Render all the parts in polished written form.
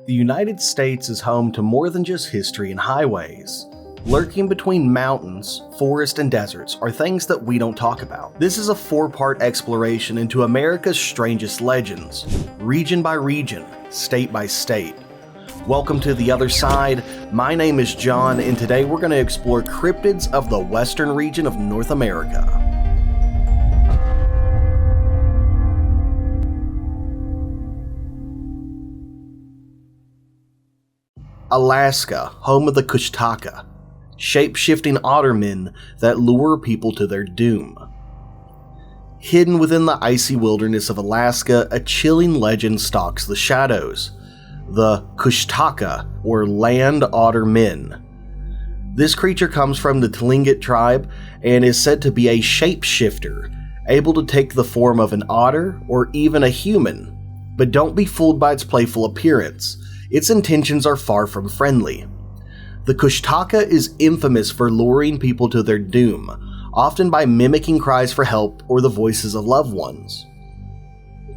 The United States is home to more than just history and highways. Lurking between mountains, forests, and deserts are things that we don't talk about. This is a 4-part exploration into America's strangest legends, region by region, state by state. Welcome to The Other Side. My name is John, and today we're going to explore cryptids of the western region of North America. Alaska, home of the Kushtaka, shape-shifting otter men that lure people to their doom. Hidden within the icy wilderness of Alaska, a chilling legend stalks the shadows. The Kushtaka, or land otter men. This creature comes from the Tlingit tribe and is said to be a shapeshifter, able to take the form of an otter or even a human. But don't be fooled by its playful appearance. Its intentions are far from friendly. The Kushtaka is infamous for luring people to their doom, often by mimicking cries for help or the voices of loved ones.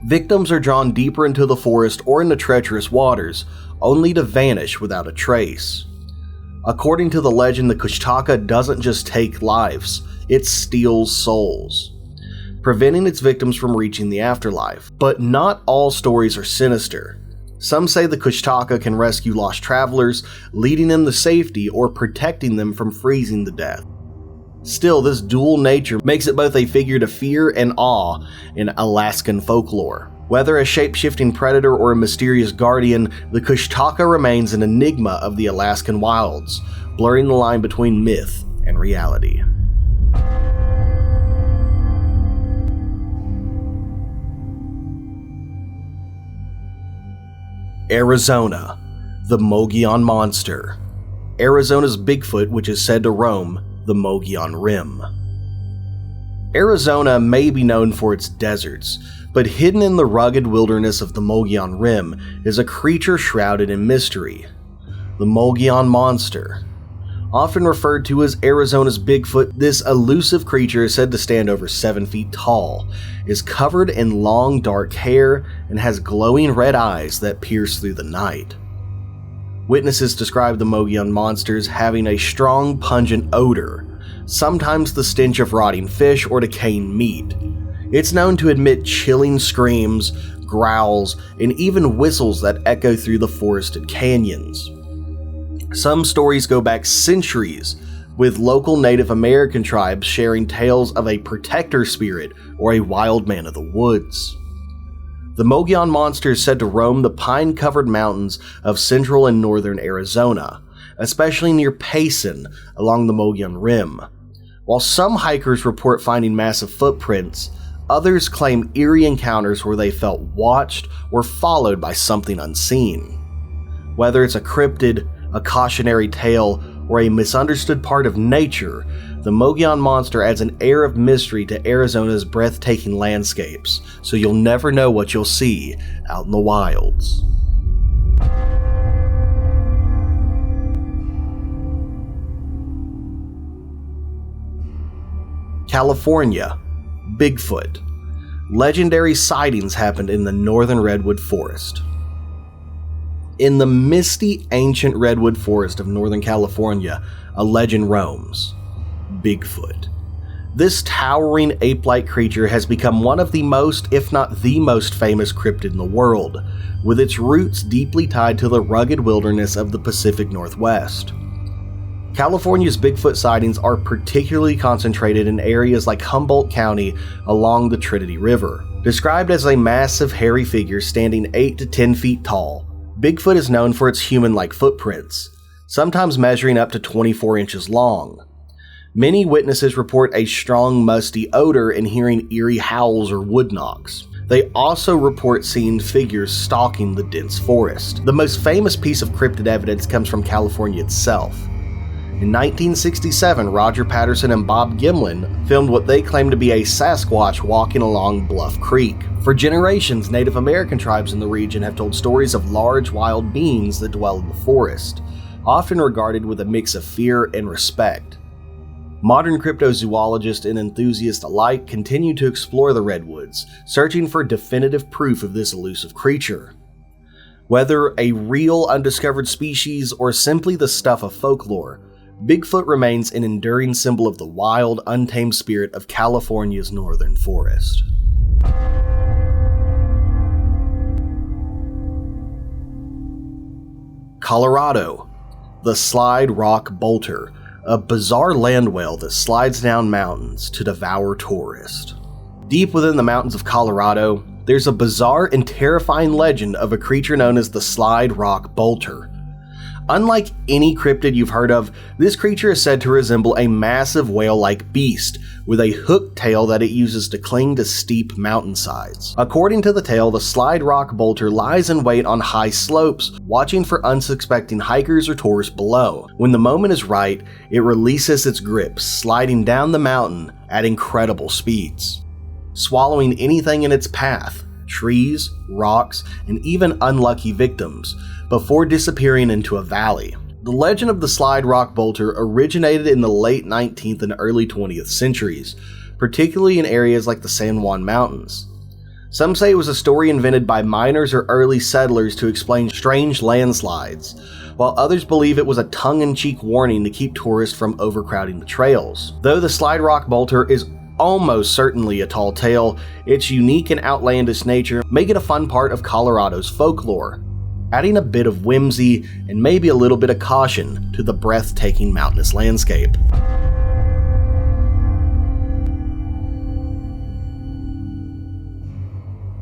Victims are drawn deeper into the forest or into treacherous waters, only to vanish without a trace. According to the legend, the Kushtaka doesn't just take lives, it steals souls, preventing its victims from reaching the afterlife. But not all stories are sinister. Some say the Kushtaka can rescue lost travelers, leading them to safety or protecting them from freezing to death. Still, this dual nature makes it both a figure to fear and awe in Alaskan folklore. Whether a shape-shifting predator or a mysterious guardian, the Kushtaka remains an enigma of the Alaskan wilds, blurring the line between myth and reality. Arizona, the Mogollon Monster. Arizona's Bigfoot, which is said to roam the Mogollon Rim. Arizona may be known for its deserts, but hidden in the rugged wilderness of the Mogollon Rim is a creature shrouded in mystery. The Mogollon Monster. Often referred to as Arizona's Bigfoot, this elusive creature is said to stand over 7 feet tall, is covered in long dark hair, and has glowing red eyes that pierce through the night. Witnesses describe the Mogollon Monster as having a strong, pungent odor, sometimes the stench of rotting fish or decaying meat. It's known to emit chilling screams, growls, and even whistles that echo through the forested canyons. Some stories go back centuries, with local Native American tribes sharing tales of a protector spirit or a wild man of the woods. The Mogollon Monster is said to roam the pine-covered mountains of central and northern Arizona, especially near Payson along the Mogollon Rim. While some hikers report finding massive footprints, others claim eerie encounters where they felt watched or followed by something unseen. Whether it's a cryptid, a cautionary tale, or a misunderstood part of nature, the Mogollon Monster adds an air of mystery to Arizona's breathtaking landscapes, so you'll never know what you'll see out in the wilds. California, Bigfoot. Legendary sightings happened in the northern redwood forest. In the misty, ancient redwood forest of Northern California, a legend roams: Bigfoot. This towering ape-like creature has become one of the most, if not the most famous cryptid in the world, with its roots deeply tied to the rugged wilderness of the Pacific Northwest. California's Bigfoot sightings are particularly concentrated in areas like Humboldt County along the Trinity River. Described as a massive, hairy figure standing 8 to 10 feet tall, Bigfoot is known for its human-like footprints, sometimes measuring up to 24 inches long. Many witnesses report a strong, musty odor and hearing eerie howls or wood knocks. They also report seeing figures stalking the dense forest. The most famous piece of cryptid evidence comes from California itself. In 1967, Roger Patterson and Bob Gimlin filmed what they claim to be a Sasquatch walking along Bluff Creek. For generations, Native American tribes in the region have told stories of large wild beings that dwell in the forest, often regarded with a mix of fear and respect. Modern cryptozoologists and enthusiasts alike continue to explore the redwoods, searching for definitive proof of this elusive creature. Whether a real undiscovered species or simply the stuff of folklore, Bigfoot remains an enduring symbol of the wild, untamed spirit of California's northern forest. Colorado, the slide rock bolter, a bizarre land whale that slides down mountains to devour tourists. Deep within the mountains of Colorado, there's a bizarre and terrifying legend of a creature known as the slide rock bolter. Unlike any cryptid you've heard of, this creature is said to resemble a massive whale-like beast with a hooked tail that it uses to cling to steep mountainsides. According to the tale, the slide rock bolter lies in wait on high slopes, watching for unsuspecting hikers or tourists below. When the moment is right, it releases its grip, sliding down the mountain at incredible speeds, swallowing anything in its path, trees, rocks, and even unlucky victims, before disappearing into a valley. The legend of the slide rock bolter originated in the late 19th and early 20th centuries, particularly in areas like the San Juan Mountains. Some say it was a story invented by miners or early settlers to explain strange landslides, while others believe it was a tongue-in-cheek warning to keep tourists from overcrowding the trails. Though the slide rock bolter is almost certainly a tall tale, its unique and outlandish nature make it a fun part of Colorado's folklore, adding a bit of whimsy and maybe a little bit of caution to the breathtaking mountainous landscape.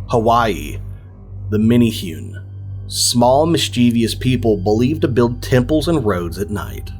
Hawaii, the Menehune, small mischievous people believed to build temples and roads at night.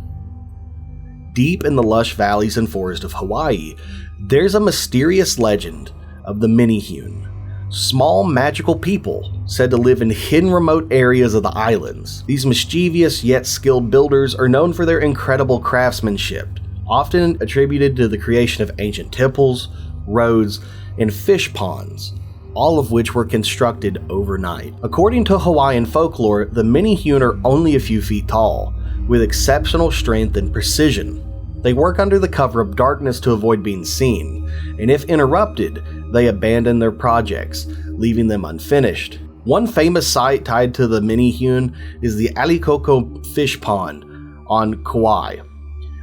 Deep in the lush valleys and forests of Hawaii, there's a mysterious legend of the Menehune, small magical people said to live in hidden remote areas of the islands. These mischievous yet skilled builders are known for their incredible craftsmanship, often attributed to the creation of ancient temples, roads, and fish ponds, all of which were constructed overnight. According to Hawaiian folklore, the Menehune are only a few feet tall, with exceptional strength and precision. They work under the cover of darkness to avoid being seen, and if interrupted, they abandon their projects, leaving them unfinished. One famous site tied to the Menehune is the Alikoko Fish Pond on Kauai,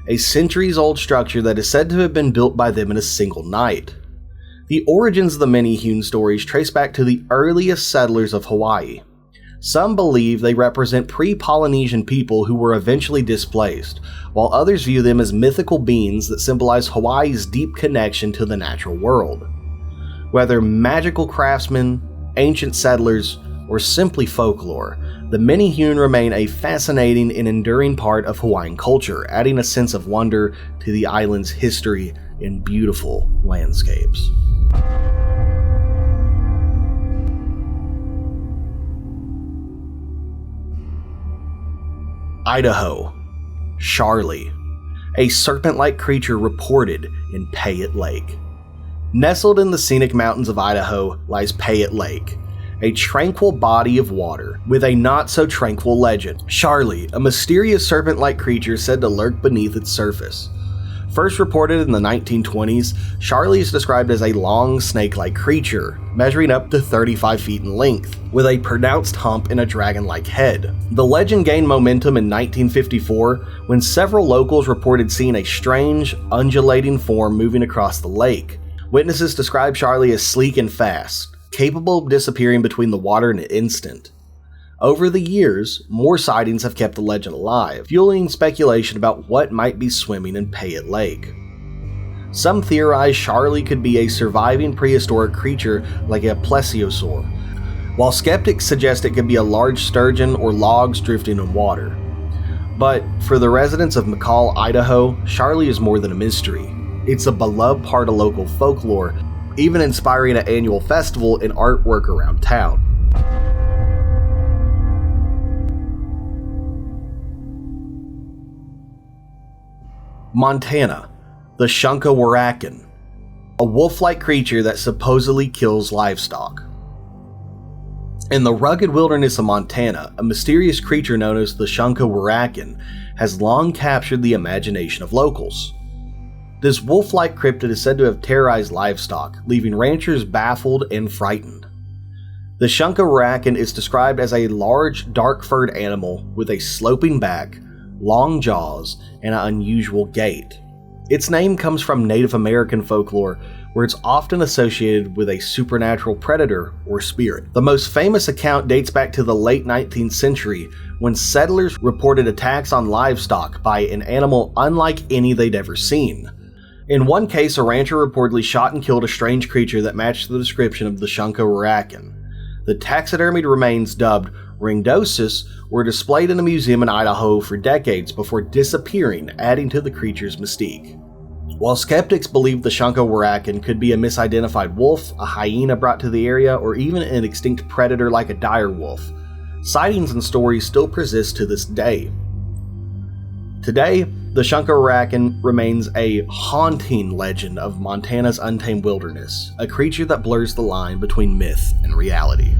a centuries-old structure that is said to have been built by them in a single night. The origins of the Menehune stories trace back to the earliest settlers of Hawaii. Some believe they represent pre-Polynesian people who were eventually displaced, while others view them as mythical beings that symbolize Hawaii's deep connection to the natural world. Whether magical craftsmen, ancient settlers, or simply folklore, the Menehune remain a fascinating and enduring part of Hawaiian culture, adding a sense of wonder to the island's history and beautiful landscapes. Idaho, Sharlie, a serpent-like creature reported in Payette Lake. Nestled in the scenic mountains of Idaho lies Payette Lake, a tranquil body of water with a not-so-tranquil legend. Sharlie, a mysterious serpent-like creature said to lurk beneath its surface. First reported in the 1920s, Sharlie is described as a long snake-like creature, measuring up to 35 feet in length, with a pronounced hump and a dragon-like head. The legend gained momentum in 1954 when several locals reported seeing a strange, undulating form moving across the lake. Witnesses describe Sharlie as sleek and fast, capable of disappearing between the water in an instant. Over the years, more sightings have kept the legend alive, fueling speculation about what might be swimming in Payette Lake. Some theorize Sharlie could be a surviving prehistoric creature like a plesiosaur, while skeptics suggest it could be a large sturgeon or logs drifting in water. But for the residents of McCall, Idaho, Sharlie is more than a mystery. It's a beloved part of local folklore, even inspiring an annual festival and artwork around town. Montana, the Shunka Warakin, a wolf-like creature that supposedly kills livestock. In the rugged wilderness of Montana, a mysterious creature known as the Shunka Warakin has long captured the imagination of locals. This wolf-like cryptid is said to have terrorized livestock, leaving ranchers baffled and frightened. The Shunka Warakin is described as a large, dark-furred animal with a sloping back, long jaws, and an unusual gait. Its name comes from Native American folklore, where it's often associated with a supernatural predator or spirit. The most famous account dates back to the late 19th century, when settlers reported attacks on livestock by an animal unlike any they'd ever seen. In one case, a rancher reportedly shot and killed a strange creature that matched the description of the Shunka Warakin. The taxidermied remains, dubbed ringdosis, were displayed in a museum in Idaho for decades before disappearing, adding to the creature's mystique. While skeptics believe the Shunka Warakin could be a misidentified wolf, a hyena brought to the area, or even an extinct predator like a dire wolf, sightings and stories still persist to this day. Today, the Shunka Warakin remains a haunting legend of Montana's untamed wilderness, a creature that blurs the line between myth and reality.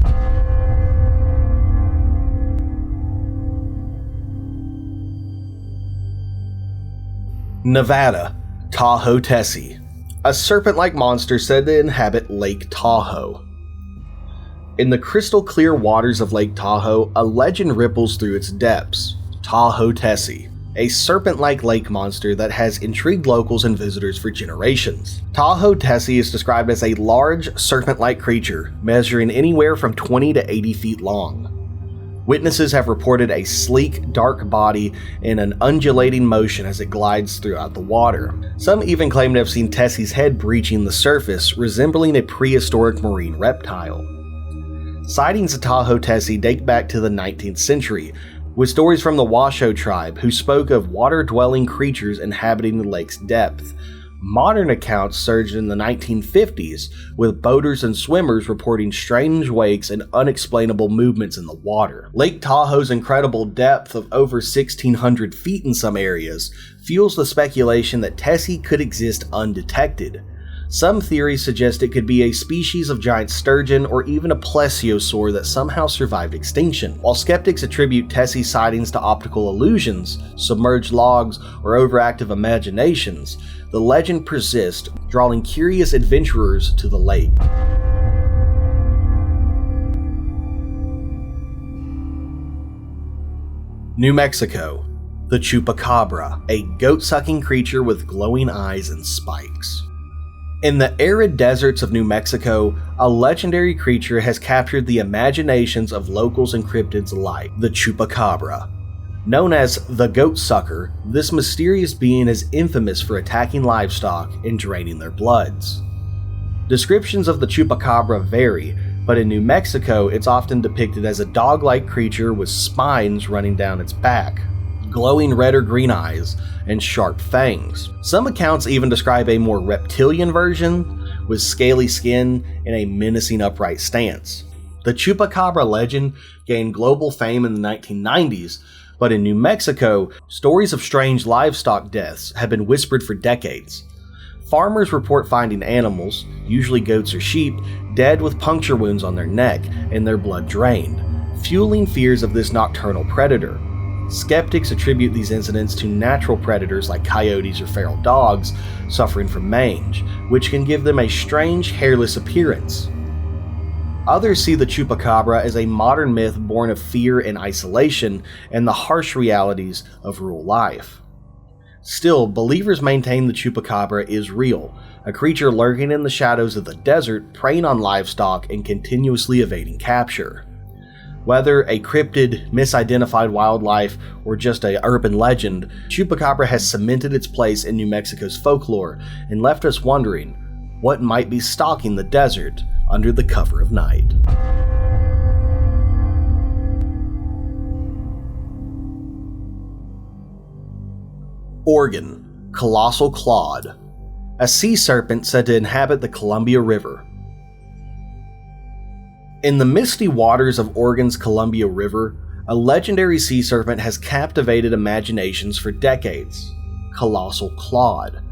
Nevada, Tahoe Tessie, a serpent-like monster said to inhabit Lake Tahoe. In the crystal clear waters of Lake Tahoe, a legend ripples through its depths. Tahoe Tessie, a serpent-like lake monster that has intrigued locals and visitors for generations. Tahoe Tessie is described as a large, serpent-like creature, measuring anywhere from 20 to 80 feet long. Witnesses have reported a sleek, dark body in an undulating motion as it glides throughout the water. Some even claim to have seen Tessie's head breaching the surface, resembling a prehistoric marine reptile. Sightings of Tahoe Tessie date back to the 19th century, with stories from the Washoe tribe who spoke of water-dwelling creatures inhabiting the lake's depth. Modern accounts surged in the 1950s, with boaters and swimmers reporting strange wakes and unexplainable movements in the water. Lake Tahoe's incredible depth of over 1,600 feet in some areas fuels the speculation that Tessie could exist undetected. Some theories suggest it could be a species of giant sturgeon or even a plesiosaur that somehow survived extinction. While skeptics attribute Tessie sightings to optical illusions, submerged logs, or overactive imaginations, the legend persists, drawing curious adventurers to the lake. New Mexico, the Chupacabra, a goat-sucking creature with glowing eyes and spikes. In the arid deserts of New Mexico, a legendary creature has captured the imaginations of locals and cryptids alike, the Chupacabra. Known as the Goat Sucker, this mysterious being is infamous for attacking livestock and draining their bloods. Descriptions of the Chupacabra vary, but in New Mexico it's often depicted as a dog-like creature with spines running down its back, glowing red or green eyes, and sharp fangs. Some accounts even describe a more reptilian version, with scaly skin and a menacing upright stance. The Chupacabra legend gained global fame in the 1990s, but in New Mexico, stories of strange livestock deaths have been whispered for decades. Farmers report finding animals, usually goats or sheep, dead with puncture wounds on their neck and their blood drained, fueling fears of this nocturnal predator. Skeptics attribute these incidents to natural predators like coyotes or feral dogs suffering from mange, which can give them a strange, hairless appearance. Others see the Chupacabra as a modern myth born of fear and isolation and the harsh realities of rural life. Still, believers maintain the Chupacabra is real, a creature lurking in the shadows of the desert, preying on livestock and continuously evading capture. Whether a cryptid, misidentified wildlife, or just an urban legend, Chupacabra has cemented its place in New Mexico's folklore and left us wondering what might be stalking the desert under the cover of night. Oregon, Colossal Claude, a sea serpent said to inhabit the Columbia River. In the misty waters of Oregon's Columbia River, a legendary sea serpent has captivated imaginations for decades, Colossal Claude.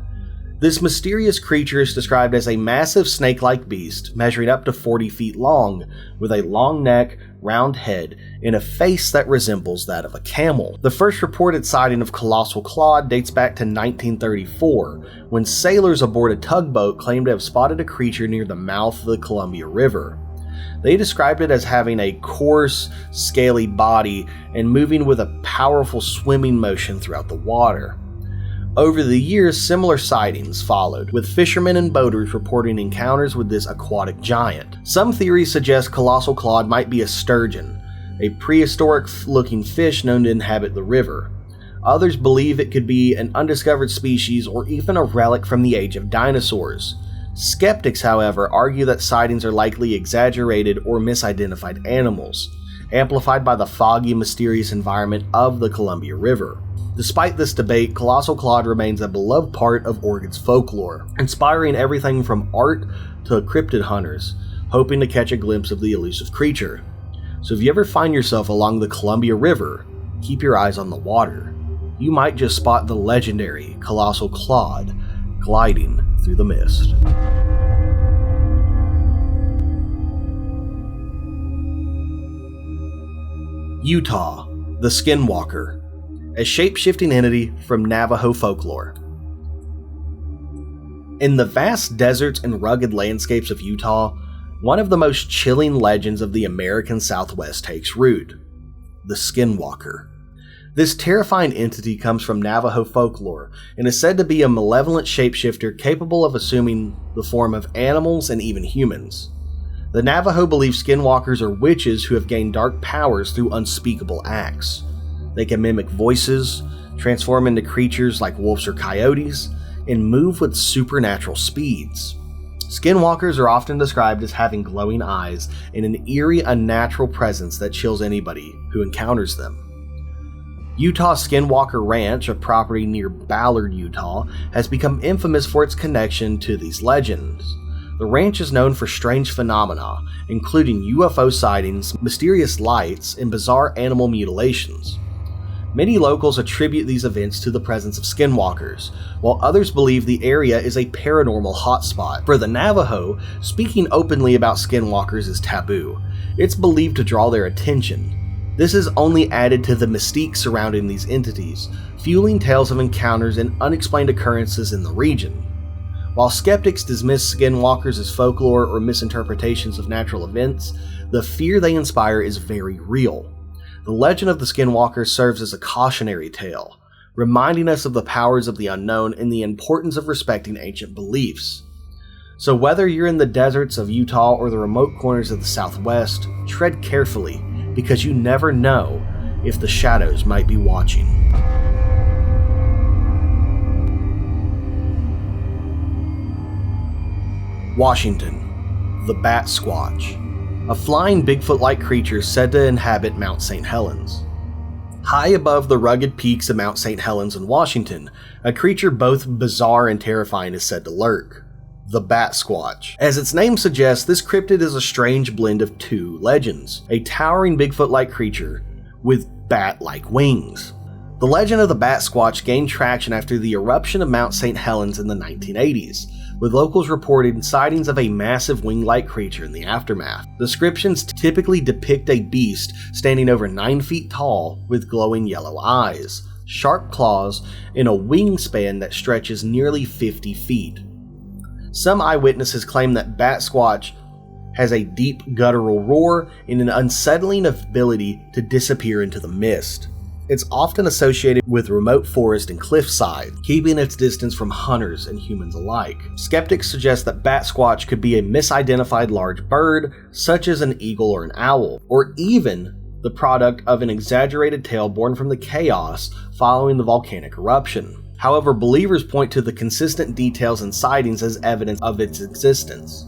This mysterious creature is described as a massive snake-like beast measuring up to 40 feet long, with a long neck, round head, and a face that resembles that of a camel. The first reported sighting of Colossal Claude dates back to 1934, when sailors aboard a tugboat claimed to have spotted a creature near the mouth of the Columbia River. They described it as having a coarse, scaly body and moving with a powerful swimming motion throughout the water. Over the years, similar sightings followed, with fishermen and boaters reporting encounters with this aquatic giant. Some theories suggest Colossal Claude might be a sturgeon, a prehistoric-looking fish known to inhabit the river. Others believe it could be an undiscovered species or even a relic from the age of dinosaurs. Skeptics, however, argue that sightings are likely exaggerated or misidentified animals, amplified by the foggy, mysterious environment of the Columbia River. Despite this debate, Colossal Claude remains a beloved part of Oregon's folklore, inspiring everything from art to cryptid hunters, hoping to catch a glimpse of the elusive creature. So if you ever find yourself along the Columbia River, keep your eyes on the water. You might just spot the legendary Colossal Claude gliding through the mist. Utah, the Skinwalker, a shape-shifting entity from Navajo folklore. In the vast deserts and rugged landscapes of Utah, one of the most chilling legends of the American Southwest takes root: the Skinwalker. This terrifying entity comes from Navajo folklore and is said to be a malevolent shapeshifter capable of assuming the form of animals and even humans. The Navajo believe skinwalkers are witches who have gained dark powers through unspeakable acts. They can mimic voices, transform into creatures like wolves or coyotes, and move with supernatural speeds. Skinwalkers are often described as having glowing eyes and an eerie, unnatural presence that chills anybody who encounters them. Utah Skinwalker Ranch, a property near Ballard, Utah, has become infamous for its connection to these legends. The ranch is known for strange phenomena, including UFO sightings, mysterious lights, and bizarre animal mutilations. Many locals attribute these events to the presence of skinwalkers, while others believe the area is a paranormal hotspot. For the Navajo, speaking openly about skinwalkers is taboo. It's believed to draw their attention. This is only added to the mystique surrounding these entities, fueling tales of encounters and unexplained occurrences in the region. While skeptics dismiss skinwalkers as folklore or misinterpretations of natural events, the fear they inspire is very real. The legend of the Skinwalker serves as a cautionary tale, reminding us of the powers of the unknown and the importance of respecting ancient beliefs. So whether you're in the deserts of Utah or the remote corners of the Southwest, tread carefully, because you never know if the shadows might be watching. Washington, the Batquatch, a flying Bigfoot-like creature said to inhabit Mount St. Helens. High above the rugged peaks of Mount St. Helens in Washington, a creature both bizarre and terrifying is said to lurk: the Batquatch. As its name suggests, this cryptid is a strange blend of two legends: a towering Bigfoot-like creature with bat-like wings. The legend of the Batquatch gained traction after the eruption of Mount St. Helens in the 1980s, with locals reporting sightings of a massive wing-like creature in the aftermath. Descriptions typically depict a beast standing over 9 feet tall with glowing yellow eyes, sharp claws, and a wingspan that stretches nearly 50 feet. Some eyewitnesses claim that Batquatch has a deep guttural roar and an unsettling ability to disappear into the mist. It's often associated with remote forest and cliffside, keeping its distance from hunters and humans alike. Skeptics suggest that Batquatch could be a misidentified large bird, such as an eagle or an owl, or even the product of an exaggerated tale born from the chaos following the volcanic eruption. However, believers point to the consistent details and sightings as evidence of its existence.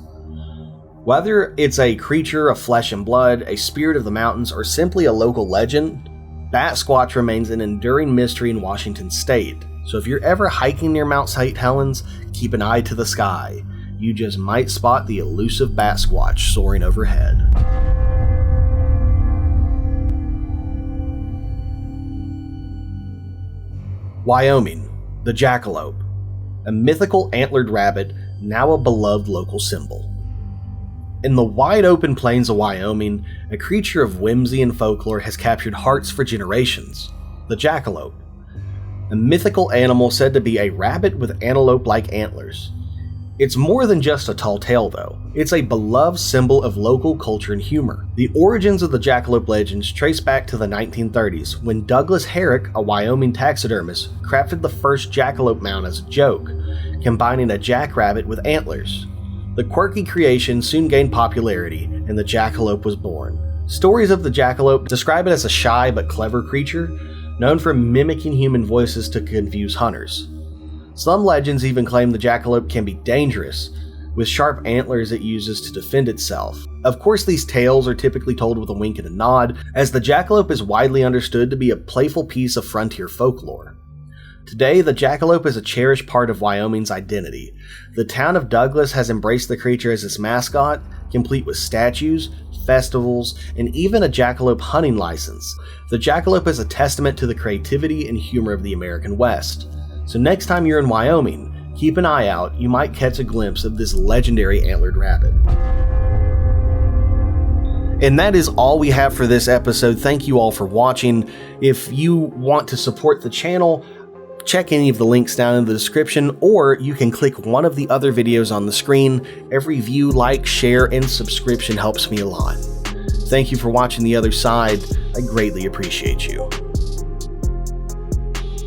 Whether it's a creature of flesh and blood, a spirit of the mountains, or simply a local legend, Batquatch remains an enduring mystery in Washington state. So if you're ever hiking near Mount St. Helens, keep an eye to the sky. You just might spot the elusive Batquatch soaring overhead. Wyoming, the Jackalope, a mythical antlered rabbit, now a beloved local symbol. In the wide-open plains of Wyoming, a creature of whimsy and folklore has captured hearts for generations: the jackalope, a mythical animal said to be a rabbit with antelope-like antlers. It's more than just a tall tale though. It's a beloved symbol of local culture and humor. The origins of the jackalope legends trace back to the 1930s when Douglas Herrick, a Wyoming taxidermist, crafted the first jackalope mount as a joke, combining a jackrabbit with antlers. The quirky creation soon gained popularity and the jackalope was born. Stories of the jackalope describe it as a shy but clever creature, known for mimicking human voices to confuse hunters. Some legends even claim the jackalope can be dangerous, with sharp antlers it uses to defend itself. Of course, these tales are typically told with a wink and a nod, as the jackalope is widely understood to be a playful piece of frontier folklore. Today, the jackalope is a cherished part of Wyoming's identity. The town of Douglas has embraced the creature as its mascot, complete with statues, festivals, and even a jackalope hunting license. The jackalope is a testament to the creativity and humor of the American West. So next time you're in Wyoming, keep an eye out, you might catch a glimpse of this legendary antlered rabbit. And that is all we have for this episode. Thank you all for watching. If you want to support the channel, check any of the links down in the description, or you can click one of the other videos on the screen. Every view, like, share, and subscription helps me a lot. Thank you for watching The Other Side. I greatly appreciate you.